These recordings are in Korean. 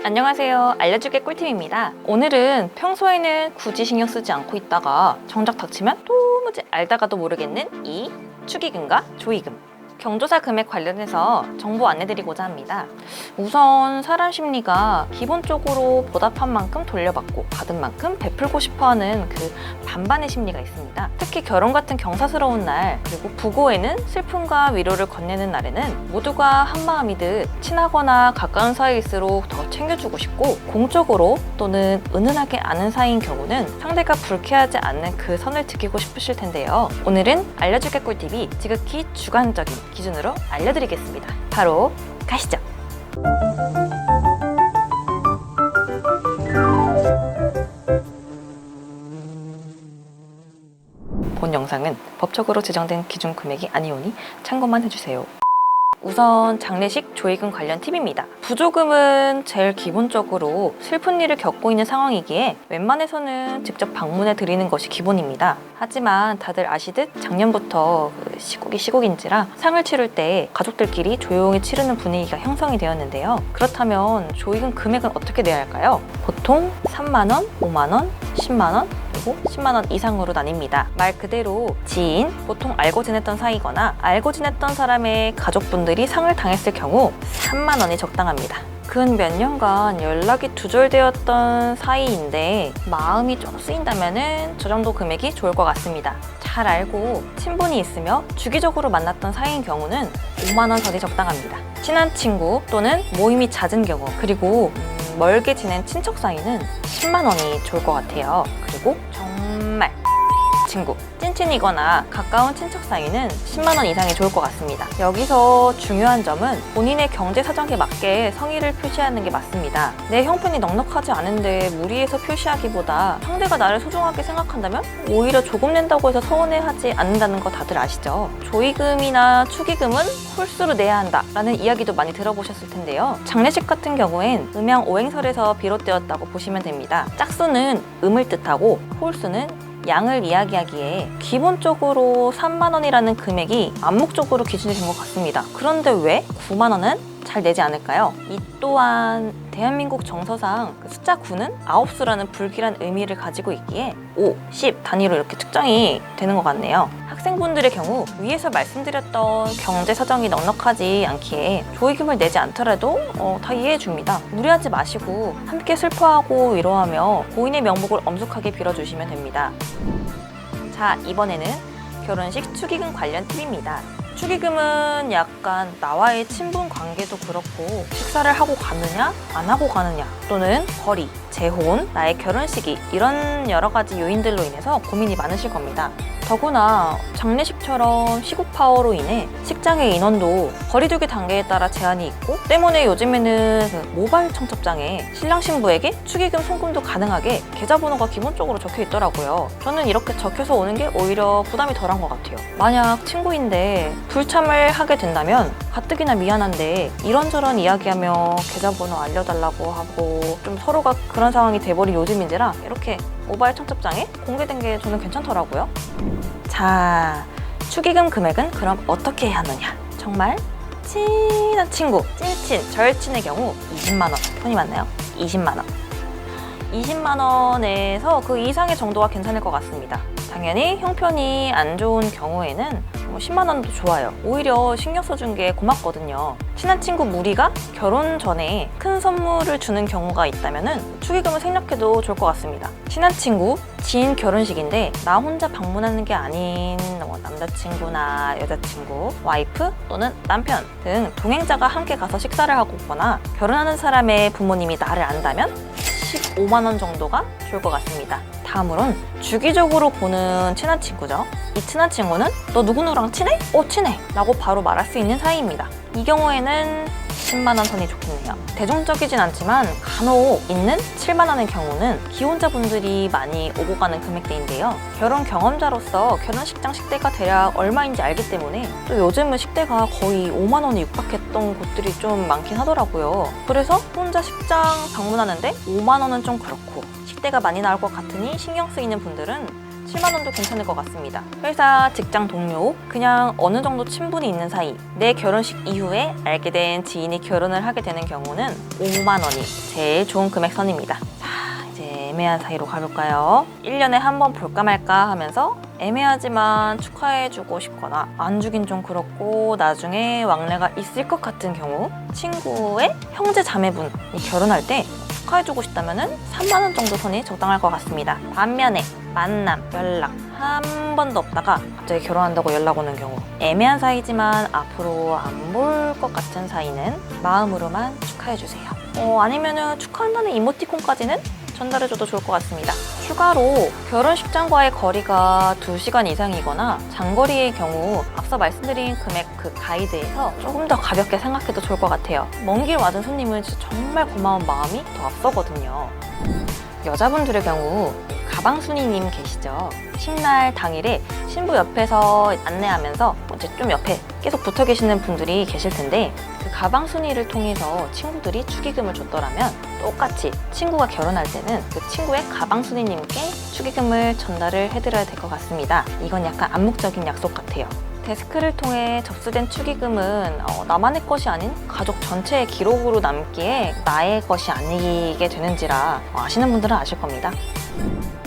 안녕하세요. 알려줄게 꿀팁입니다. 오늘은 평소에는 굳이 신경 쓰지 않고 있다가 정작 닥치면 도무지 알다가도 모르겠는 이 축의금과 조의금, 경조사 금액 관련해서 정보 안내드리고자 합니다. 우선 사람 심리가 기본적으로 보답한 만큼 돌려받고 받은 만큼 베풀고 싶어하는 그 반반의 심리가 있습니다. 특히 결혼 같은 경사스러운 날, 그리고 부고에는 슬픔과 위로를 건네는 날에는 모두가 한마음이듯 친하거나 가까운 사이일수록 더 챙겨주고 싶고, 공적으로 또는 은은하게 아는 사이인 경우는 상대가 불쾌하지 않는 그 선을 지키고 싶으실 텐데요. 오늘은 알려줄게 꿀팁이 지극히 주관적인 기준으로 알려드리겠습니다. 바로 가시죠. 본 영상은 법적으로 제정된 기준 금액이 아니오니 참고만 해주세요. 우선 장례식 조의금 관련 팁입니다. 부조금은 제일 기본적으로 슬픈 일을 겪고 있는 상황이기에 웬만해서는 직접 방문해 드리는 것이 기본입니다. 하지만 다들 아시듯 작년부터 시국인지라 상을 치를 때 가족들끼리 조용히 치르는 분위기가 형성이 되었는데요. 그렇다면 조의금 금액은 어떻게 내야 할까요? 보통 3만 원, 5만 원, 10만 원, 10만 원 이상으로 나뉩니다. 말 그대로 지인, 보통 알고 지냈던 사이거나 알고 지냈던 사람의 가족분들이 상을 당했을 경우 3만 원이 적당합니다. 근 몇 년간 연락이 두절되었던 사이인데 마음이 좀 쓰인다면 저 정도 금액이 좋을 것 같습니다. 잘 알고 친분이 있으며 주기적으로 만났던 사이인 경우는 5만 원 선이 적당합니다. 친한 친구 또는 모임이 잦은 경우, 그리고 멀게 지낸 친척 사이는 10만 원이 좋을 것 같아요. 그리고 정말 친구, 찐친이거나 가까운 친척 사이는 10만 원 이상이 좋을 것 같습니다. 여기서 중요한 점은 본인의 경제 사정에 맞게 성의를 표시하는 게 맞습니다. 내 형편이 넉넉하지 않은데 무리해서 표시하기보다 상대가 나를 소중하게 생각한다면 오히려 조금 낸다고 해서 서운해하지 않는다는 거 다들 아시죠? 조의금이나 축의금은 홀수로 내야 한다라는 이야기도 많이 들어보셨을 텐데요. 장례식 같은 경우엔 음양 오행설에서 비롯되었다고 보시면 됩니다. 짝수는 음을 뜻하고 홀수는 양을 이야기하기에 기본적으로 3만 원이라는 금액이 암묵적으로 기준이 된 것 같습니다. 그런데 왜 9만 원은 잘 내지 않을까요? 이 또한 대한민국 정서상 숫자 9는 9수라는 불길한 의미를 가지고 있기에 5, 10 단위로 이렇게 측정이 되는 것 같네요. 학생분들의 경우 위에서 말씀드렸던 경제 사정이 넉넉하지 않기에 조의금을 내지 않더라도 다 이해해 줍니다. 무리하지 마시고 함께 슬퍼하고 위로하며 고인의 명복을 엄숙하게 빌어주시면 됩니다. 자, 이번에는 결혼식 축의금 관련 팁입니다. 축의금은 약간 나와의 친분 관계도 그렇고 식사를 하고 가느냐 안 하고 가느냐, 또는 거리, 재혼, 나의 결혼 시기, 이런 여러 가지 요인들로 인해서 고민이 많으실 겁니다. 더구나 장례식처럼 시국 파워로 인해 식장의 인원도 거리두기 단계에 따라 제한이 있고, 때문에 요즘에는 모바일 청첩장에 신랑 신부에게 축의금 송금도 가능하게 계좌번호가 기본적으로 적혀 있더라고요. 저는 이렇게 적혀서 오는 게 오히려 부담이 덜한 것 같아요. 만약 친구인데 불참을 하게 된다면 가뜩이나 미안한데 이런저런 이야기하며 계좌번호 알려달라고 하고, 좀 서로가 그런 상황이 돼버린 요즘인지라 이렇게 모바일 청첩장에 공개된 게 저는 괜찮더라고요. 자, 축의금 금액은 그럼 어떻게 해야 하느냐? 정말 친한 친구, 찐친, 절친의 경우 20만 원, 손이 맞나요? 20만 원. 20만 원에서 그 이상의 정도가 괜찮을 것 같습니다. 당연히 형편이 안 좋은 경우에는 10만 원도 좋아요. 오히려 신경 써준 게 고맙거든요. 친한 친구 무리가 결혼 전에 큰 선물을 주는 경우가 있다면 축의금을 생략해도 좋을 것 같습니다. 친한 친구, 지인 결혼식인데 나 혼자 방문하는 게 아닌 남자친구나 여자친구, 와이프 또는 남편 등 동행자가 함께 가서 식사를 하고 오거나, 결혼하는 사람의 부모님이 나를 안다면 15만 원 정도가 좋을 것 같습니다. 다음으론 주기적으로 보는 친한 친구죠. 이 친한 친구는 너 누구누구랑 친해? 친해! 라고 바로 말할 수 있는 사이입니다. 이 경우에는 10만 원 선이 좋겠네요. 대중적이진 않지만 간혹 있는 7만 원의 경우는 기혼자분들이 많이 오고 가는 금액대인데요. 결혼 경험자로서 결혼식장 식대가 대략 얼마인지 알기 때문에, 또 요즘은 식대가 거의 5만 원에 육박했던 곳들이 좀 많긴 하더라고요. 그래서 혼자 식장 방문하는데 5만 원은 좀 그렇고 식대가 많이 나올 것 같으니 신경 쓰이는 분들은 7만 원도 괜찮을 것 같습니다. 회사, 직장 동료, 그냥 어느 정도 친분이 있는 사이, 내 결혼식 이후에 알게 된 지인이 결혼을 하게 되는 경우는 5만 원이 제일 좋은 금액선입니다. 자, 이제 애매한 사이로 가볼까요? 1년에 한 번 볼까 말까 하면서 애매하지만 축하해주고 싶거나 안 주긴 좀 그렇고 나중에 왕래가 있을 것 같은 경우, 친구의 형제 자매분이 결혼할 때 축하해주고 싶다면 3만 원 정도 선이 적당할 것 같습니다. 반면에 만남, 연락 한 번도 없다가 갑자기 결혼한다고 연락 오는 경우, 애매한 사이지만 앞으로 안 볼 것 같은 사이는 마음으로만 축하해주세요. 아니면은 축하한다는 이모티콘까지는 전달해줘도 좋을 것 같습니다. 추가로 결혼식장과의 거리가 2시간 이상이거나 장거리의 경우 앞서 말씀드린 금액 그 가이드에서 조금 더 가볍게 생각해도 좋을 것 같아요. 먼 길 와준 손님은 진짜 정말 고마운 마음이 더 앞서거든요. 여자분들의 경우 가방순이님 계시죠? 신날 당일에 신부 옆에서 안내하면서 이제 좀 옆에 계속 붙어 계시는 분들이 계실 텐데, 그 가방순이를 통해서 친구들이 축의금을 줬더라면 똑같이 친구가 결혼할 때는 그 친구의 가방순이님께 축의금을 전달을 해드려야 될 것 같습니다. 이건 약간 암묵적인 약속 같아요. 데스크를 통해 접수된 축의금은 나만의 것이 아닌 가족 전체의 기록으로 남기에 나의 것이 아니게 되는지라 아시는 분들은 아실 겁니다.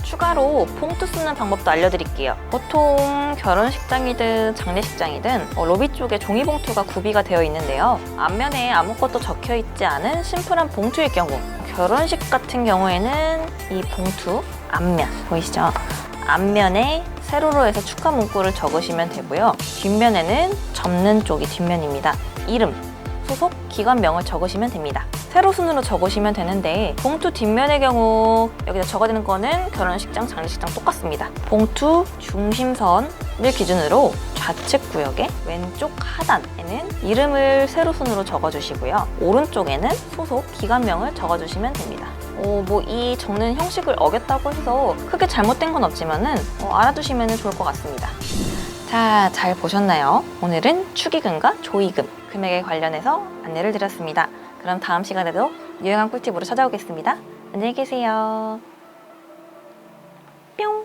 추가로 봉투 쓰는 방법도 알려드릴게요. 보통 결혼식장이든 장례식장이든 로비 쪽에 종이봉투가 구비가 되어 있는데요. 앞면에 아무것도 적혀 있지 않은 심플한 봉투일 경우, 결혼식 같은 경우에는 이 봉투 앞면 보이시죠? 앞면에 세로로 해서 축하 문구를 적으시면 되고요. 뒷면에는 접는 쪽이 뒷면입니다. 이름, 소속, 기관명을 적으시면 됩니다. 세로 순으로 적으시면 되는데, 봉투 뒷면의 경우 여기다 적어야 되는 거는 결혼식장, 장례식장 똑같습니다. 봉투 중심선을 기준으로 좌측 구역의 왼쪽 하단에는 이름을 세로 순으로 적어주시고요. 오른쪽에는 소속, 기관명을 적어주시면 됩니다. 이 적는 형식을 어겼다고 해서 크게 잘못된 건 없지만은 알아두시면 좋을 것 같습니다. 자, 잘 보셨나요? 오늘은 축의금과 조의금, 금액에 관련해서 안내를 드렸습니다. 그럼 다음 시간에도 유용한 꿀팁으로 찾아오겠습니다. 안녕히 계세요. 뿅!